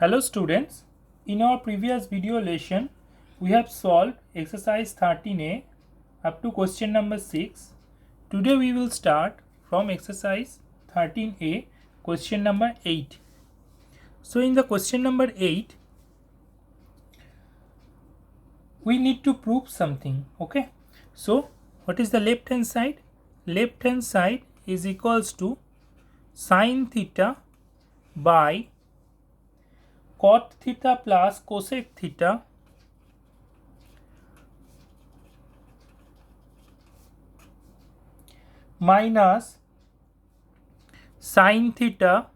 Hello students, in our previous video lesson we have solved exercise 13a up to question number 6. Today we will start from exercise 13a question number 8. So in the question number 8 we need to prove something. Okay, so what is the left hand side? Left hand side is equals to sin theta by cot theta plus cosec theta minus sin theta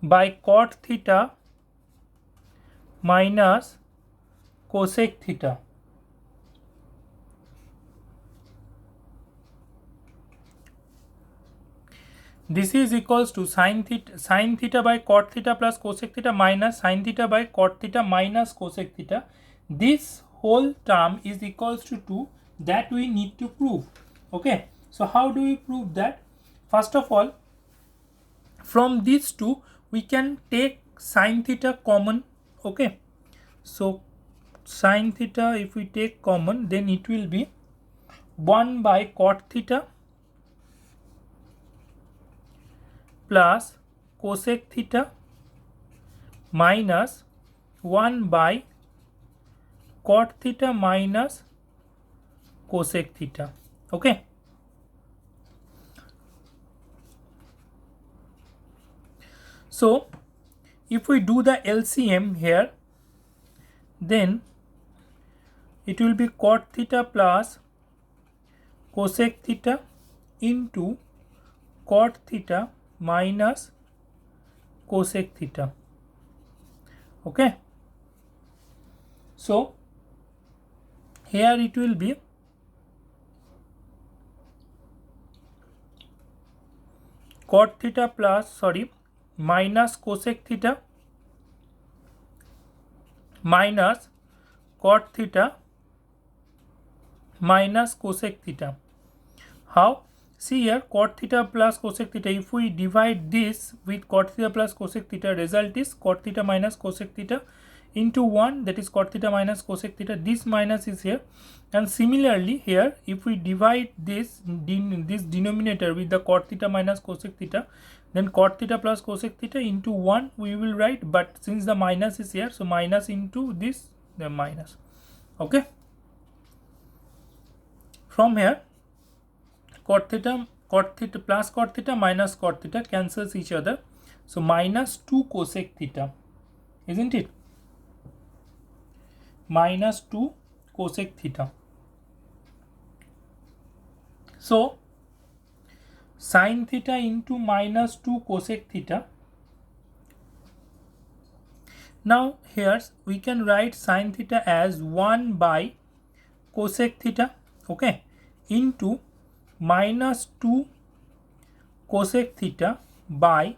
by cot theta minus cosec theta. This is equals to sin theta by cot theta plus cosec theta minus sin theta by cot theta minus cosec theta. This whole term is equals to 2 that we need to prove. Okay, so how do we prove that? First of all, from these two we can take sin theta common. Okay, so sin theta if we take common, then it will be 1 by cot theta plus cosec theta minus 1 by cot theta minus cosec theta. Okay, so if we do the LCM here, then it will be cot theta plus cosec theta into cot theta minus cosec theta. Okay, so here it will be cot theta minus cosec theta minus cot theta minus cosec theta. How? See here, cot theta plus cosec theta, if we divide this with cot theta plus cosec theta, result is cot theta minus cosec theta into 1, that is cot theta minus cosec theta. This minus is here, and similarly here if we divide this denominator with the cot theta minus cosec theta, then cot theta plus cosec theta into 1 we will write, but since the minus is here, so minus into this, the minus. Okay, from here cot theta plus cot theta minus cot theta cancels each other, so minus 2 cosec theta, isn't it? Minus 2 cosec theta. So sin theta into minus 2 cosec theta. Now here we can write sin theta as 1 by cosec theta, okay, into minus 2 cosec theta by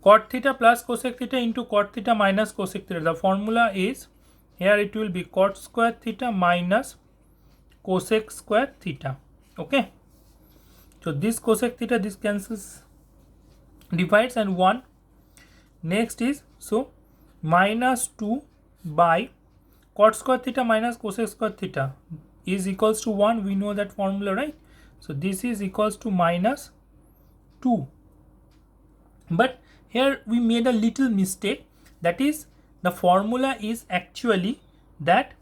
cot theta plus cosec theta into cot theta minus cosec theta. The formula is here, it will be cot square theta minus cosec square theta. Okay, so this cosec theta, this cancels, divides, and 1. Next is, so minus 2 by cot square theta minus cosec square theta is equals to 1. We know that formula, right? So this is equals to minus 2. But here we made a little mistake, that is the formula is actually that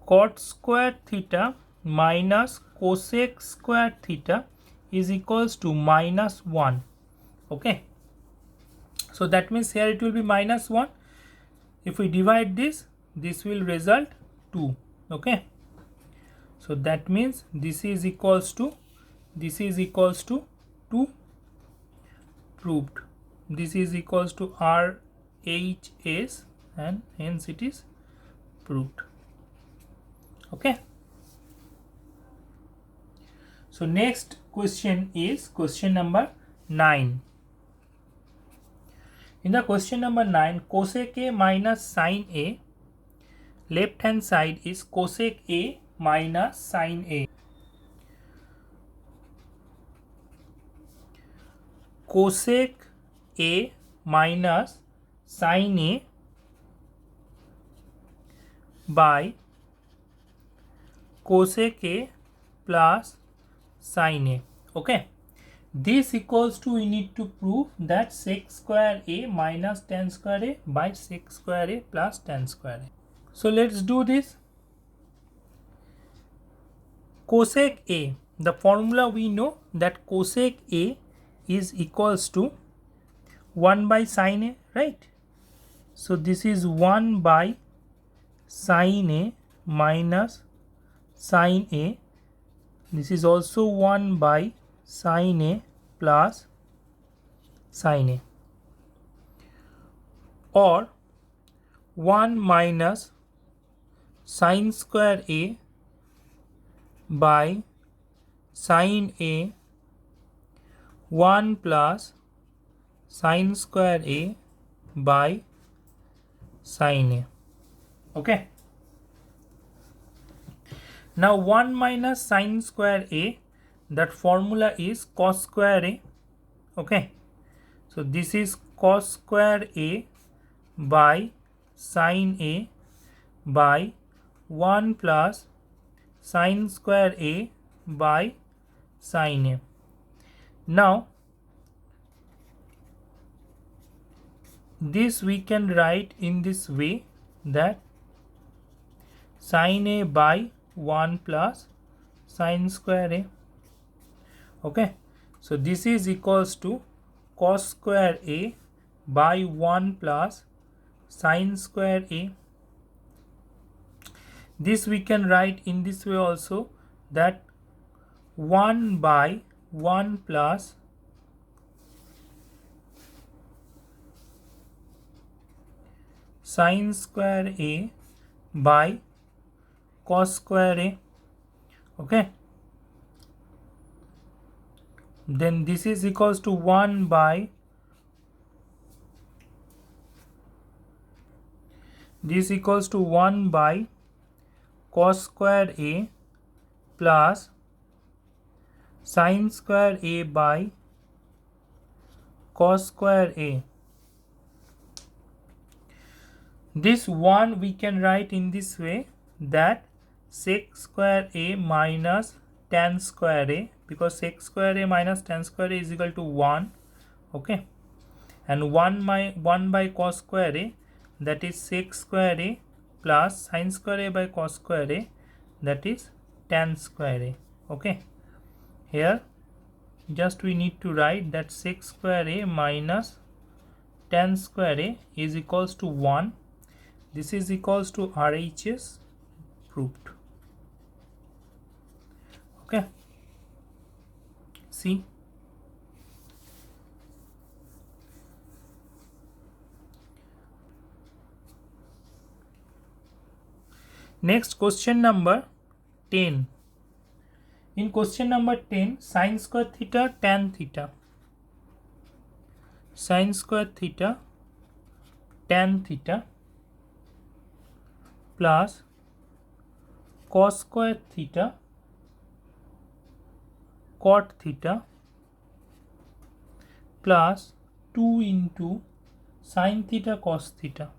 cot square theta minus cosec square theta is equals to minus 1. Okay, so that means here it will be minus 1. If we divide this will result 2. Okay, so that means this is equals to 2, proved. This is equals to RHS, and hence it is proved. Okay, so next question is question number 9. In the question number 9, cosec A minus sin A, left hand side is cosec A minus sin A. Cosec A minus sin A by cosec A plus sin A. Okay. This equals to, we need to prove that sec square A minus tan square A by sec square A plus tan square A. So let's do this. Cosec A, the formula we know that cosec A is equals to 1 by sin A, right? So this is 1 by sin A minus sin A. This is also 1 by sin A plus sin A, or 1 minus sin square A by sin A, 1 plus sin square A by sin A. Okay. Now 1 minus sin square A, that formula is cos square A. Okay. So this is cos square A by sin A by 1 plus sin square A by sin A. Now this we can write in this way, that sin A by 1 plus sin square A. Okay. So this is equals to cos square A by 1 plus sin square A. This we can write in this way also, that 1 by 1 plus sin square A by cos square A. Okay. Then this is equals to 1 by, this equals to 1 by cos square A plus sin square A by cos square A. This 1 we can write in this way, that sec square A minus tan square A, because sec square A minus tan square A is equal to 1. Okay. And 1 by cos square A, that is sec square A plus sin square A by cos square A, that is tan square A. Okay. Here just we need to write that sec square A minus tan square A is equals to 1. This is equals to RHS, proved. Okay. See. Next, question number 10. In question number 10, sin square theta tan theta. Sin square theta tan theta plus cos square theta cot theta plus 2 into sin theta cos theta.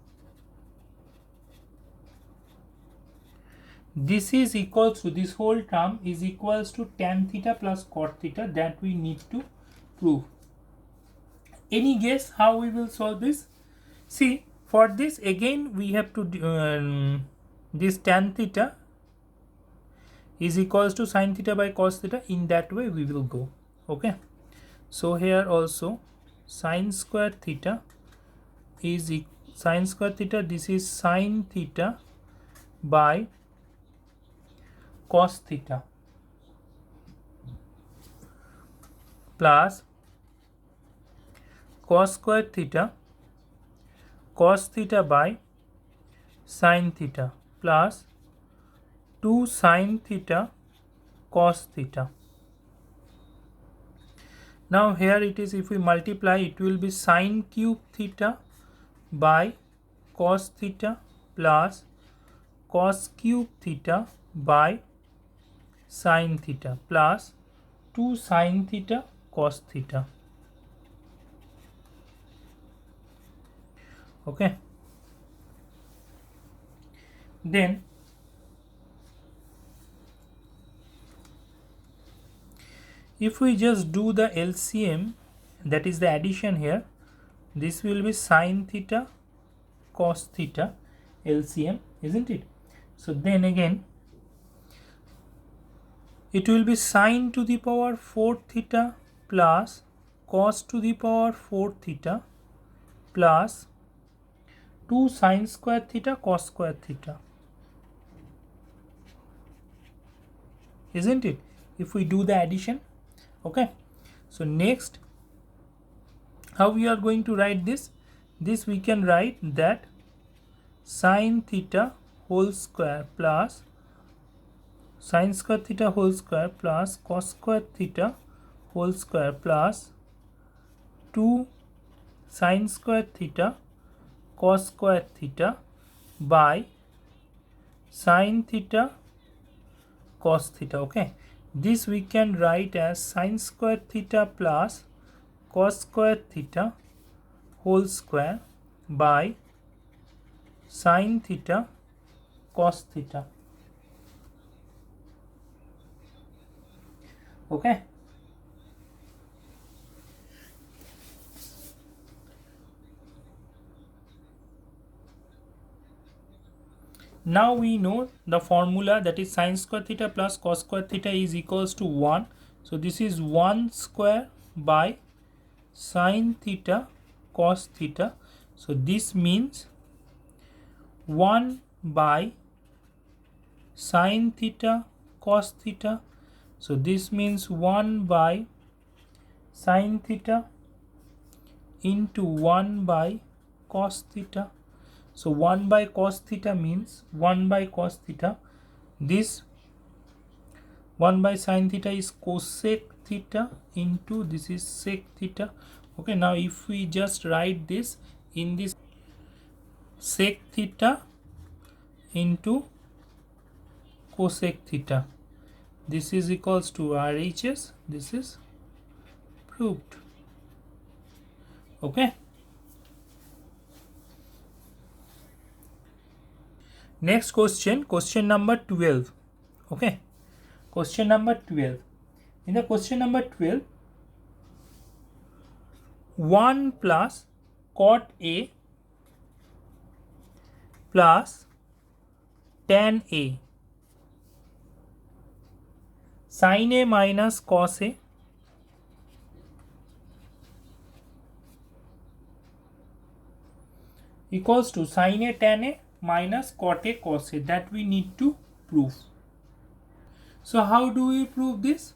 This is equals to, this whole term is equals to tan theta plus cot theta, that we need to prove. Any guess how we will solve this? See, for this again we have to this tan theta is equals to sin theta by cos theta. In that way we will go. Okay. So here also sin square theta is sin square theta, this is sin theta by cos theta plus cos square theta cos theta by sin theta plus 2 sin theta cos theta. Now here it is, if we multiply, it will be sine cube theta by cos theta plus cos cube theta by sine theta plus 2 sine theta cos theta. Okay. Then if we just do the LCM, that is the addition here, this will be sine theta cos theta LCM, isn't it? So then again it will be sine to the power 4 theta plus cos to the power 4 theta plus 2 sine square theta cos square theta, isn't it, if we do the addition? Okay, so next, how we are going to write this? This we can write that sine theta whole square plus sine square theta whole square plus cos square theta whole square plus 2 sine square theta cos square theta by sine theta cos theta. Okay, this we can write as sine square theta plus cos square theta whole square by sine theta cos theta. Okay, now we know the formula, that is sine square theta plus cos square theta is equals to 1. So this is 1 square by sine theta cos theta. So this means 1 by sine theta cos theta. So this means 1 by sine theta into 1 by cos theta. So 1 by cos theta means 1 by cos theta. This 1 by sine theta is cosec theta into this is sec theta. Okay, now if we just write this in this, sec theta into cosec theta, this is equals to RHS. This is proved. Okay, next question, question number 12. Okay, question number 12. In the question number 12, 1 plus cot A plus tan A sin A minus cos A equals to sin A tan A minus cot A cos A, that we need to prove. So how do we prove this?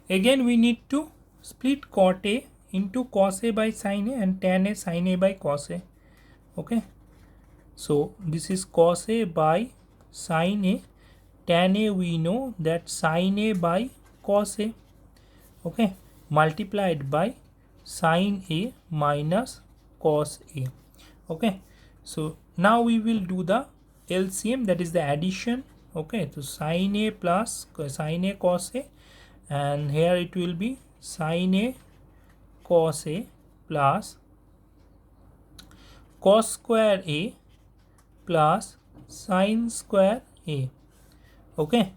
Again we need to split cot A into cos A by sin A and tan A sin A by cos A. Okay, so this is cos A by sin A, tan A we know that sin A by cos A. Okay, multiplied by sin A minus cos A. Okay, so now we will do the LCM, that is the addition. Okay, so sin A plus sin A cos A, and here it will be sin A cos A plus cos square A plus sin square A. Okay,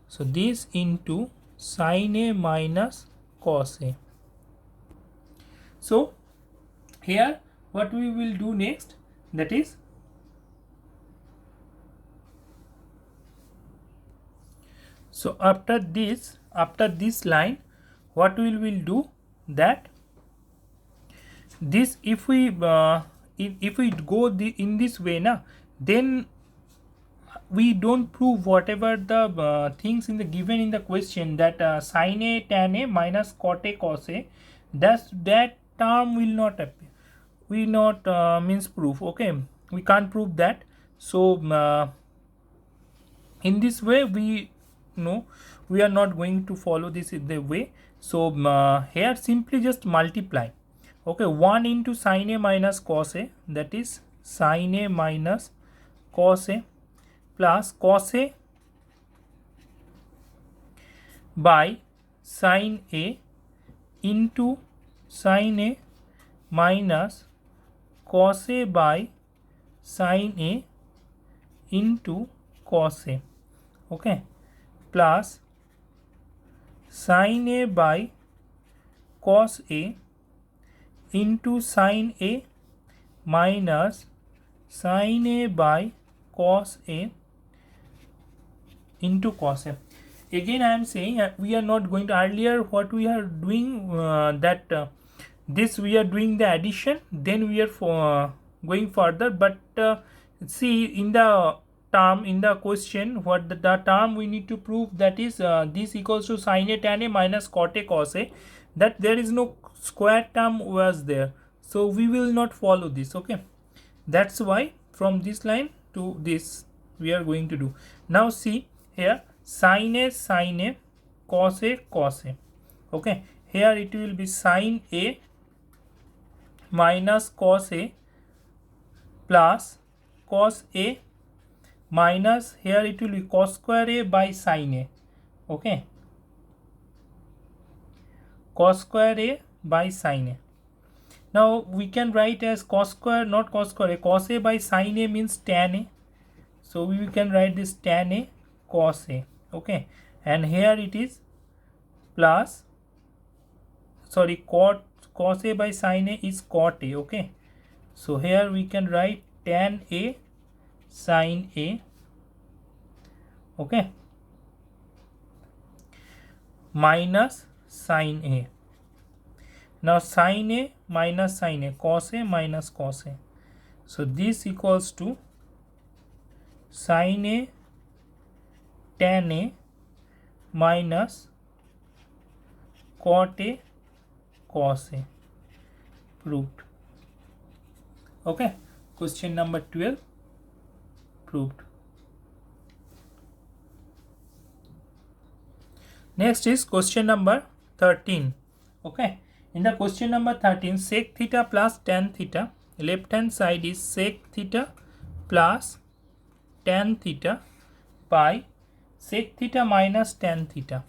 so this into sin A minus cos A. So here what we will do next, that is so after this line what we will do, that this if we go in this way na, then we don't prove whatever the things in the given in the question, that sin A tan A minus cot A cos A, that term will not appear, we not means proof. Okay, we can't prove that. So in this way we know we are not going to follow this in the way. So here simply just multiply. Okay, 1 into sin a minus cos a, that is sin a minus cos a, plus cos a by sin a into sin a minus cos a by sin a into cos a. Okay, plus sin a by cos a into sin a minus sin a by cos a into cos a. Again I am saying we are not going to, earlier what we are doing this we are doing the addition, then we are going further, but see in the term, in the question, what the term we need to prove, that is this equals to sin a tan a minus cot a cos a, that there is no square term was there, so we will not follow this. Okay, that's why from this line to this we are going to do. Now see here, sin a cos a cos a. Okay, here it will be sin a minus cos a plus cos a minus, here it will be cos square a by sin a. Okay, cos square a by sin a. Now we can write as cos square, not cos square a, cos a by sin a means tan a, so we can write this tan a cos a. Okay, and here it is plus, sorry, cos a by sin a is cot a. Okay, so here we can write tan a sin a. Okay, minus sin a. Now sin a minus sin a, cos a minus cos a, so this equals to sin a tan a minus cot a cos a. Proved. Okay, question number 12 proved. Next is question number 13. Okay, in the question number 13, sec theta plus tan theta, left hand side is sec theta plus tan theta by sec theta minus tan theta.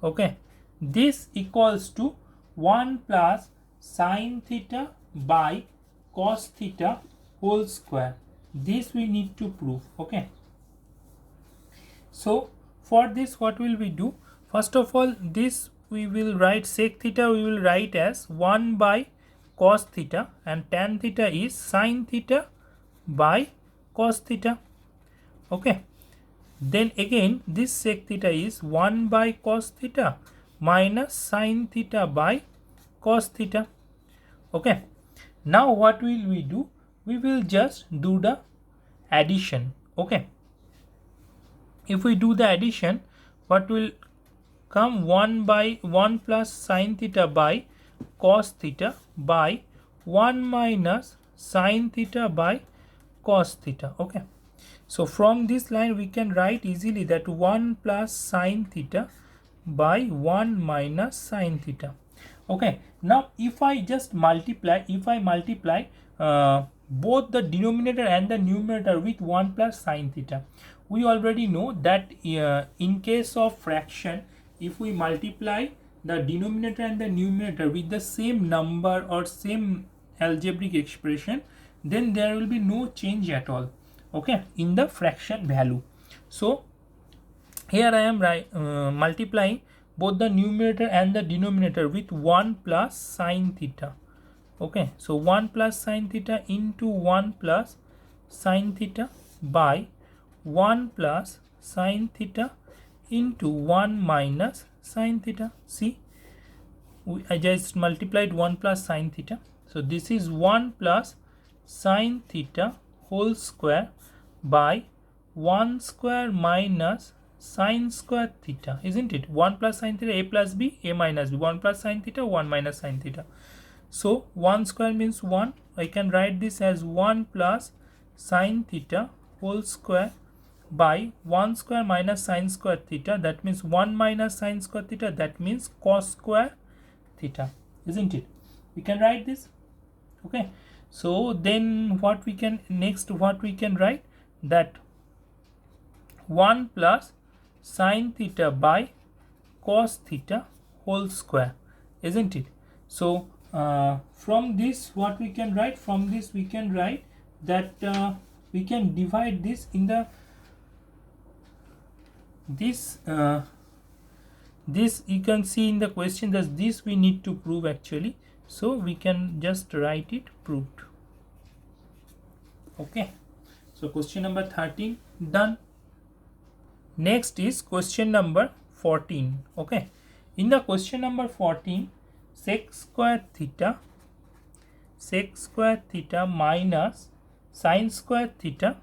Okay, this equals to 1 plus sin theta by cos theta whole square. This we need to prove. Okay, so for this what will we do? First of all, this we will write sec theta, we will write as 1 by cos theta, and tan theta is sin theta by cos theta. Okay, then again this sec theta is 1 by cos theta minus sin theta by cos theta. Okay, now what will we do? We will just do the addition. Okay, if we do the addition, what will come? 1 by 1 plus sin theta by cos theta by 1 minus sin theta by cos theta. Okay, so from this line we can write easily that 1 plus sin theta by 1 minus sin theta. Okay, now if I just multiply, both the denominator and the numerator with 1 plus sin theta, we already know that in case of fraction, if we multiply the denominator and the numerator with the same number or same algebraic expression, then there will be no change at all. Okay, in the fraction value. So here I am multiplying both the numerator and the denominator with 1 plus sin theta. Okay, so 1 plus sin theta into 1 plus sin theta by 1 plus sin theta into 1 minus sin theta. See, I just multiplied 1 plus sin theta, so this is 1 plus sin theta whole square by 1 square minus sin square theta, isn't it? 1 plus sin theta, a plus b, a minus b, 1 plus sin theta, 1 minus sin theta. So 1 square means 1. I can write this as 1 plus sin theta whole square by 1 square minus sine square theta, that means 1 minus sine square theta, that means cos square theta, isn't it? We can write this. Okay, so then what we can write, that 1 plus sine theta by cos theta whole square, isn't it? So from this what we can write, from this we can write that we can divide this in the this you can see in the question that this we need to prove actually, so we can just write it proved. Okay, so question number 13 done. Next is question number 14. Okay, in the question number 14, sec square theta minus sine square theta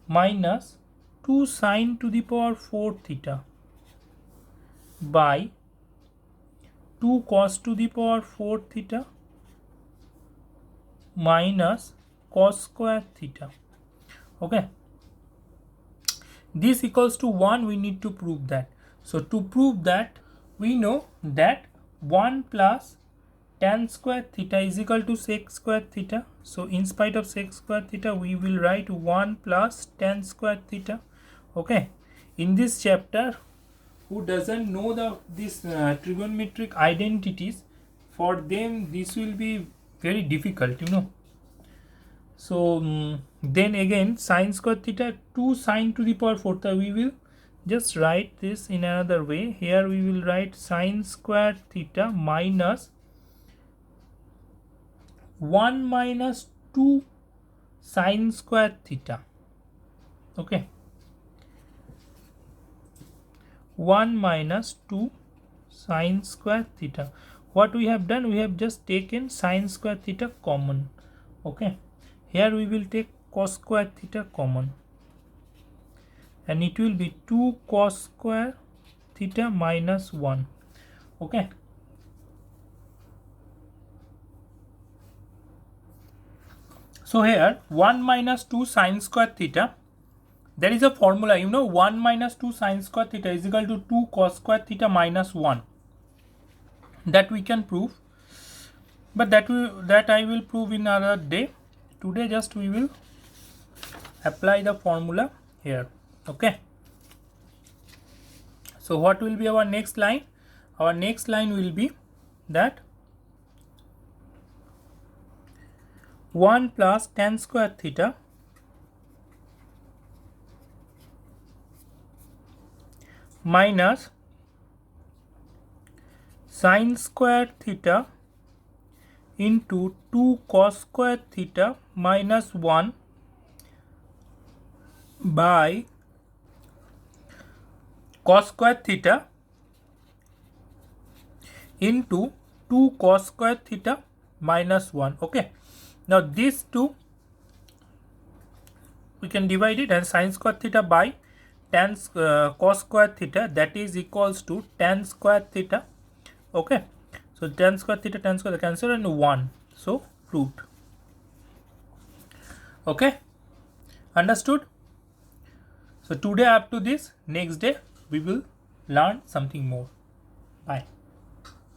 minus 2 sine to the power 4 theta by 2 cos to the power 4 theta minus cos square theta. Okay, this equals to 1, we need to prove that. So to prove that, we know that 1 plus tan square theta is equal to sec square theta. So in spite of sec square theta, we will write 1 plus tan square theta. Okay, in this chapter, who doesn't know this trigonometric identities, for them this will be very difficult, you know. So then again, sine square theta, 2 sine to the power 4 theta, we will just write this in another way. Here we will write sine square theta minus 1 minus 2 sine square theta. Okay, 1 minus 2 sine square theta. What we have done, we have just taken sine square theta common. Okay, here we will take cos square theta common, and it will be 2 cos square theta minus 1. Okay, so here 1 minus 2 sine square theta, there is a formula, you know, 1 minus 2 sine square theta is equal to 2 cos square theta minus 1. That we can prove, but that I will prove in another day. Today just we will apply the formula here. Okay, so what will be our next line? Our next line will be that 1 plus tan square theta minus sine square theta into 2 cos square theta minus 1 by cos square theta into 2 cos square theta minus 1. Okay, now these two we can divide it, and sine square theta by tan cos square theta, that is equals to tan square theta. Okay, so tan square theta cancel and 1, so proved. Okay, understood? So today up to this, next day we will learn something more. Bye.